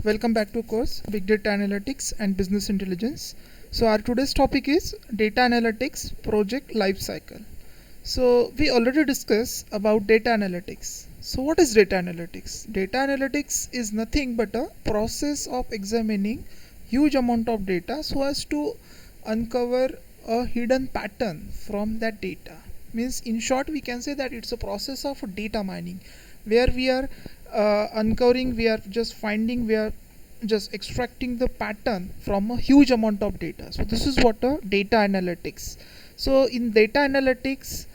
Welcome back to course Big Data Analytics and Business Intelligence. So our today's topic is Data Analytics Project Lifecycle. So we already discussed about data analytics. So what is data analytics? Data analytics is nothing but a process of examining huge amount of data so as to uncover a hidden pattern from that data. Means in short we can say that it's a process of data mining where we are uncovering, we are just finding, we are just extracting the pattern from a huge amount of data. So this is what a data analytics. So in data analytics,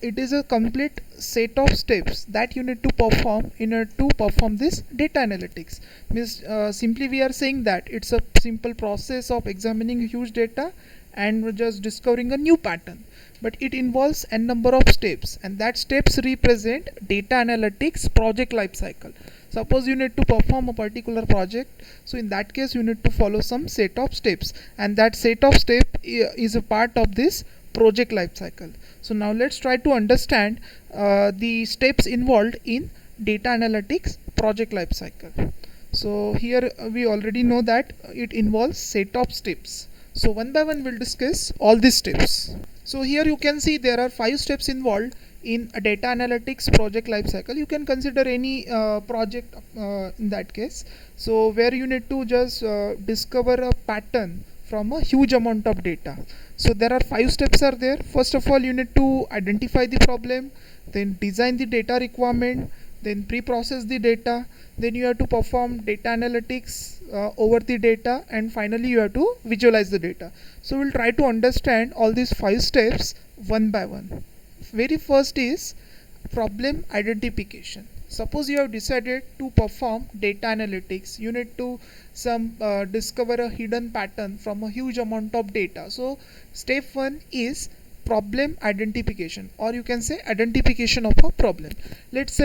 it is a complete set of steps that you need to perform in order to perform this data analytics. Means simply we are saying that it's a simple process of examining huge data and just discovering a new pattern, but it involves a number of steps, and that steps represent data analytics project lifecycle. Suppose you need to perform a particular project, so in that case you need to follow some set of steps, and that set of step is a part of this project lifecycle. So now let's try to understand the steps involved in data analytics project lifecycle. So here we already know that it involves set of steps. So one by one we'll discuss all these steps. So here you can see there are 5 steps involved in a data analytics project lifecycle. You can consider any project in that case. So where you need to just discover a pattern from a huge amount of data. So there are 5 steps are there. First of all, you need to identify the problem, then design the data requirement, then pre-process the data, then you have to perform data analytics over the data, and finally you have to visualize the data. So we'll try to understand all these 5 steps one by one. Very first is problem identification. Suppose you have decided to perform data analytics, you need to discover a hidden pattern from a huge amount of data. So step 1 is problem identification, or you can say identification of a problem. Let's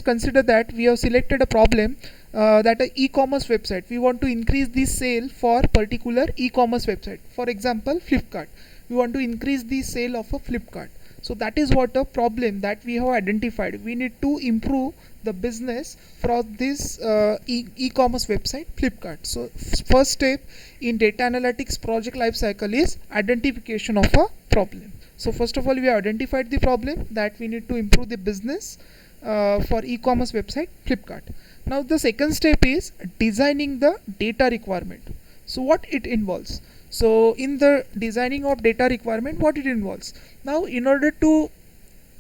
consider that we have selected a problem that a e-commerce website, we want to increase the sale for particular e-commerce website. For example, Flipkart, we want to increase the sale of a Flipkart. So that is what a problem that we have identified. We need to improve the business for this e-commerce website Flipkart. So first step in data analytics project lifecycle is identification of a problem. So first of all, we have identified the problem that we need to improve the business for e-commerce website Flipkart. Now the second step is designing the data requirement. So what it involves? So in the designing of data requirement, what it involves? Now in order to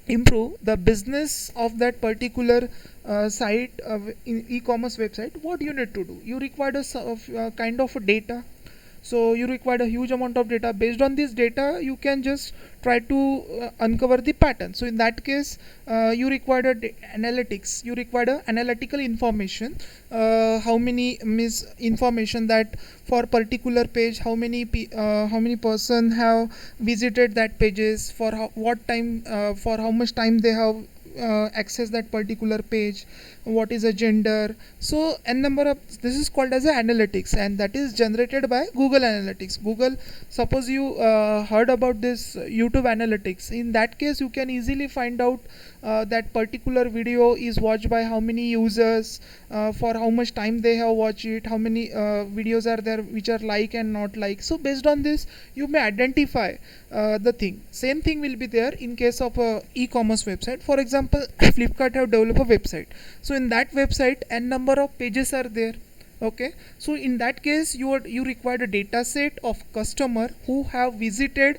improve the business of that particular site in e-commerce website, what you need to do? You require a kind of a data. So you require a huge amount of data. Based on this data, you can just try to uncover the pattern. So in that case, you require analytics. You require analytical information. How many information that for particular page, how many person have visited that pages, for what time, for how much time they have access that particular page, what is a gender. So n number of this is called as a analytics, and that is generated by Google Analytics. Google, suppose you heard about this YouTube Analytics. In that case, you can easily find out that particular video is watched by how many users, for how much time they have watched it, how many videos are there which are like and not like. So based on this, you may identify the thing. Same thing will be there in case of a e-commerce website. For example, Flipkart have developed a website. So in that website, n number of pages are there. Okay, so in that case, you require a data set of customer who have visited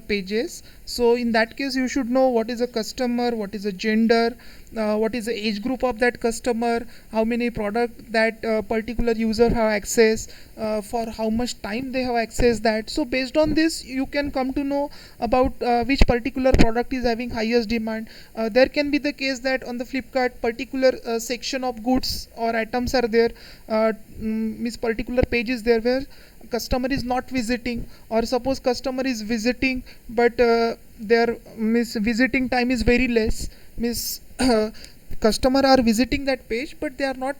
pages. So in that case, you should know what is a customer, what is a gender, what is the age group of that customer, how many product that particular user have access, for how much time they have access that. So based on this, you can come to know about which particular product is having highest demand. There can be the case that on the Flipkart, particular section of goods or items are there, means particular page is there where customer is not visiting, or suppose customer is visiting but their visiting time is very less. Means customer are visiting that page but they are not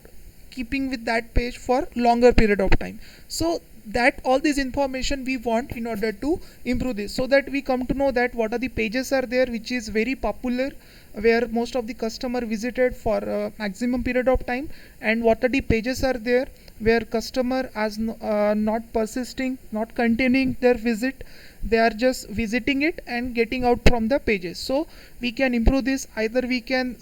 keeping with that page for longer period of time. So that all this information we want in order to improve this, so that we come to know that what are the pages are there which is very popular, where most of the customer visited for a maximum period of time, and what are the pages are there where customer as not persisting, not continuing their visit, they are just visiting it and getting out from the pages. So we can improve this. Either we can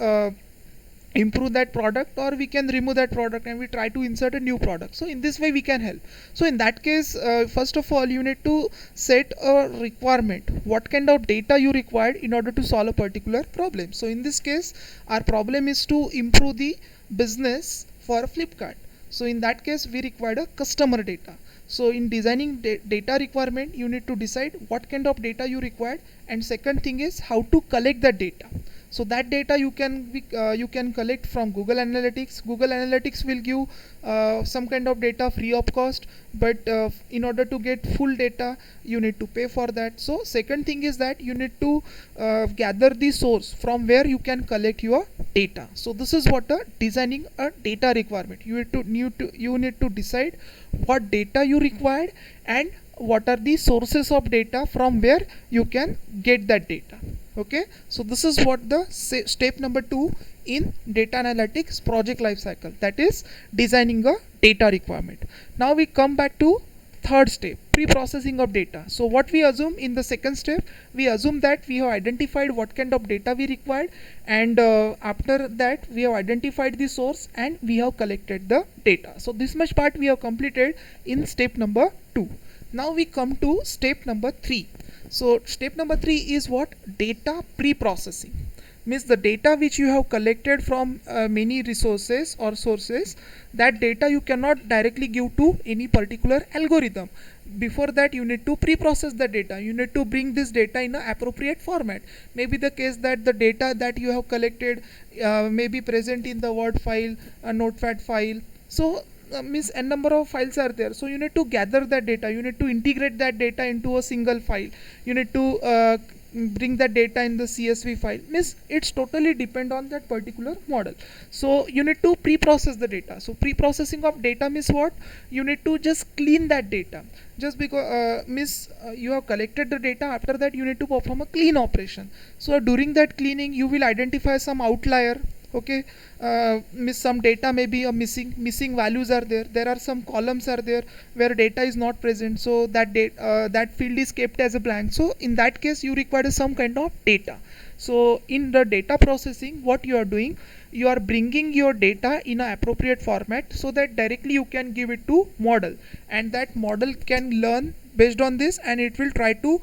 improve that product, or we can remove that product and we try to insert a new product. So in this way we can help. So in that case, first of all, you need to set a requirement, what kind of data you required in order to solve a particular problem. So in this case, our problem is to improve the business for Flipkart. So in that case, we required a customer data. So in designing data requirement, you need to decide what kind of data you required, and second thing is how to collect that data. So that data you can collect from Google Analytics. Google Analytics will give some kind of data free of cost, but in order to get full data, you need to pay for that. So second thing is that you need to gather the source from where you can collect your data. So this is what designing a data requirement. You need to decide what data you required and what are the sources of data from where you can get that data. Okay, so this is what the step number 2 in data analytics project lifecycle, that is designing a data requirement. Now we come back to third step, pre-processing of data. So what we assume in the second step, we assume that we have identified what kind of data we required, and after that we have identified the source and we have collected the data. So this much part we have completed in step number 2. Now we come to step number 3. So step number 3 is what? Data pre-processing. Means the data which you have collected from many resources or sources, that data you cannot directly give to any particular algorithm. Before that, you need to pre-process the data. You need to bring this data in an appropriate format. Maybe the case that the data that you have collected may be present in the Word file, a Notepad file. So means n number of files are there, so you need to gather that data, you need to integrate that data into a single file, you need to bring that data in the CSV file. Means it's totally depend on that particular model. So you need to pre-process the data. So pre-processing of data means what? You need to just clean that data. Just because you have collected the data, after that you need to perform a clean operation. So during that cleaning, you will identify some outlier. Okay, some data may be missing values are there are some columns are there where data is not present, so that field is kept as a blank. So in that case, you require some kind of data. So in the data processing, what you are doing, you are bringing your data in an appropriate format, so that directly you can give it to model, and that model can learn based on this, and it will try to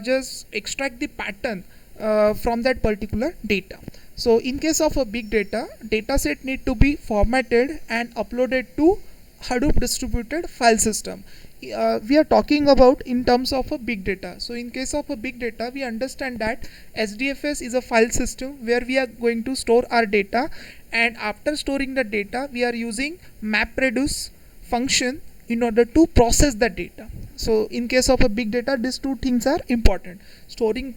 just extract the pattern from that particular data. So in case of a big data, dataset need to be formatted and uploaded to Hadoop distributed file system. We are talking about in terms of a big data. So in case of a big data, we understand that SDFS is a file system where we are going to store our data, and after storing the data, we are using MapReduce function in order to process the data. So in case of a big data, these two things are important.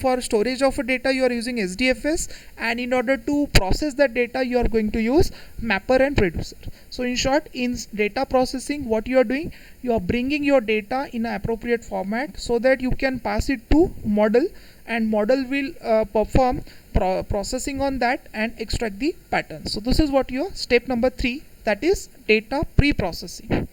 For storage of a data, you are using SDFS, and in order to process that data, you are going to use Mapper and Reducer. So in short, in data processing, what you are doing, you are bringing your data in an appropriate format so that you can pass it to model, and model will perform processing on that and extract the pattern. So this is what your step number 3, that is data pre-processing.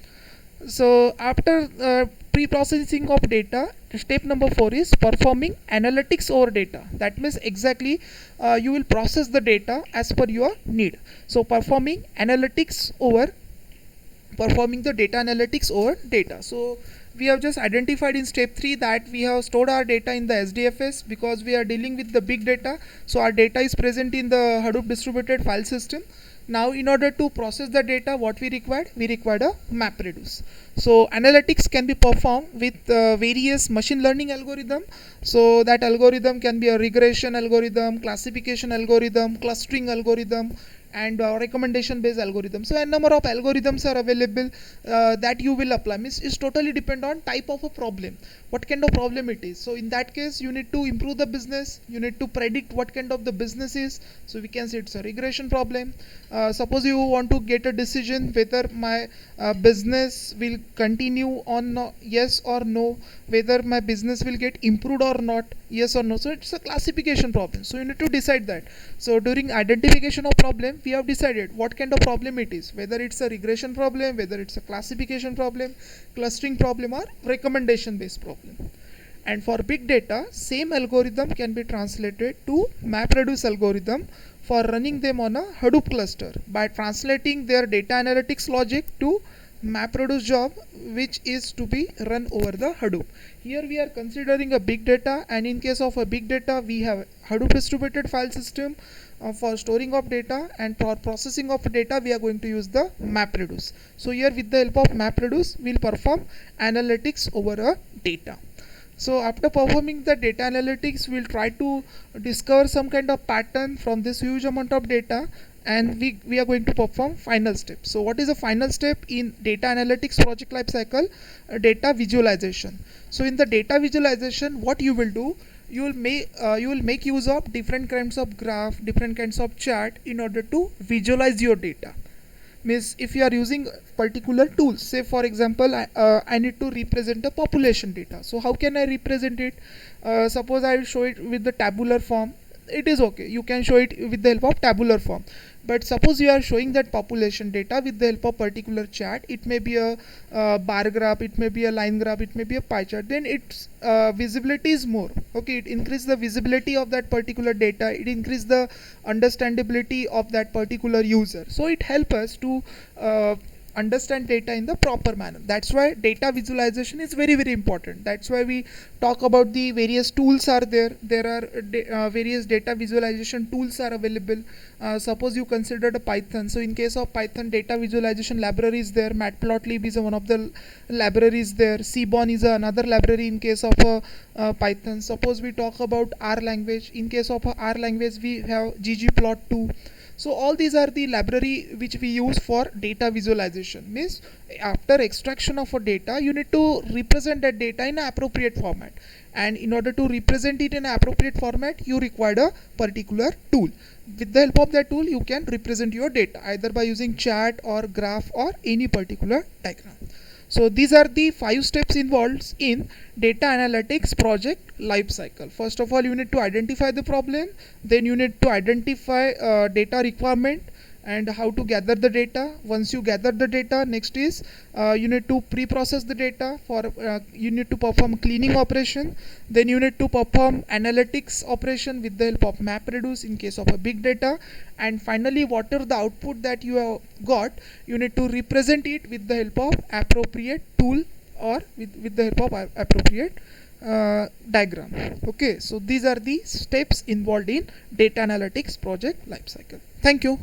So after pre-processing of data, step number 4 is performing analytics over data. That means exactly you will process the data as per your need. So performing the data analytics over data. So we have just identified in step 3 that we have stored our data in the SDFS because we are dealing with the big data. So our data is present in the Hadoop distributed file system. Now in order to process the data, what we required a MapReduce. So analytics can be performed with various machine learning algorithm. So that algorithm can be a regression algorithm, classification algorithm, clustering algorithm, and recommendation based algorithm. So a number of algorithms are available that you will apply. Means it's totally depend on type of a problem, what kind of problem it is. So in that case you need to improve the business, you need to predict what kind of the business is. So we can say it's a regression problem. Suppose you want to get a decision whether my business will continue on yes or no, whether my business will get improved or not, yes or no. So it's a classification problem, so you need to decide that. So during identification of problem we have decided what kind of problem it is, whether it's a regression problem, whether it's a classification problem, clustering problem, or recommendation based problem. And for big data, same algorithm can be translated to MapReduce algorithm for running them on a Hadoop cluster by translating their data analytics logic to MapReduce job, which is to be run over the Hadoop. Here we are considering a big data, and in case of a big data we have Hadoop distributed file system for storing of data, and for processing of data we are going to use the MapReduce. So here with the help of MapReduce we'll perform analytics over a data. So after performing the data analytics, we'll try to discover some kind of pattern from this huge amount of data, and we are going to perform final step. So what is the final step in data analytics project lifecycle? Data visualization. So in the data visualization, what you will do, you will make use of different kinds of graph, different kinds of chart in order to visualize your data. Means if you are using particular tools, say for example I need to represent the population data. So how can I represent it? Suppose I will show it with the tabular form. It is okay, you can show it with the help of tabular form. But suppose you are showing that population data with the help of particular chart, it may be a bar graph, it may be a line graph, it may be a pie chart, then its visibility is more. Okay, it increases the visibility of that particular data, it increases the understandability of that particular user. So it helps us to understand data in the proper manner. That's why data visualization is very very important. That's why we talk about the various tools are there. There are various data visualization tools are available. Suppose you considered a Python. So in case of Python, data visualization library is there. Matplotlib is one of the libraries there. Seaborn is another library in case of Python. Suppose we talk about R language. In case of R language we have ggplot2. So all these are the library which we use for data visualization. Means after extraction of a data, you need to represent that data in an appropriate format, and in order to represent it in an appropriate format you require a particular tool. With the help of that tool you can represent your data either by using chart or graph or any particular diagram. So these are the 5 steps involved in data analytics project lifecycle. First of all, you need to identify the problem, then you need to identify data requirement and how to gather the data. Once you gather the data, next is you need to pre-process the data. You need to perform cleaning operation, then you need to perform analytics operation with the help of MapReduce in case of a big data, and finally whatever the output that you have got, you need to represent it with the help of appropriate tool or with the help of appropriate diagram. Okay, so these are the steps involved in data analytics project lifecycle. Thank you.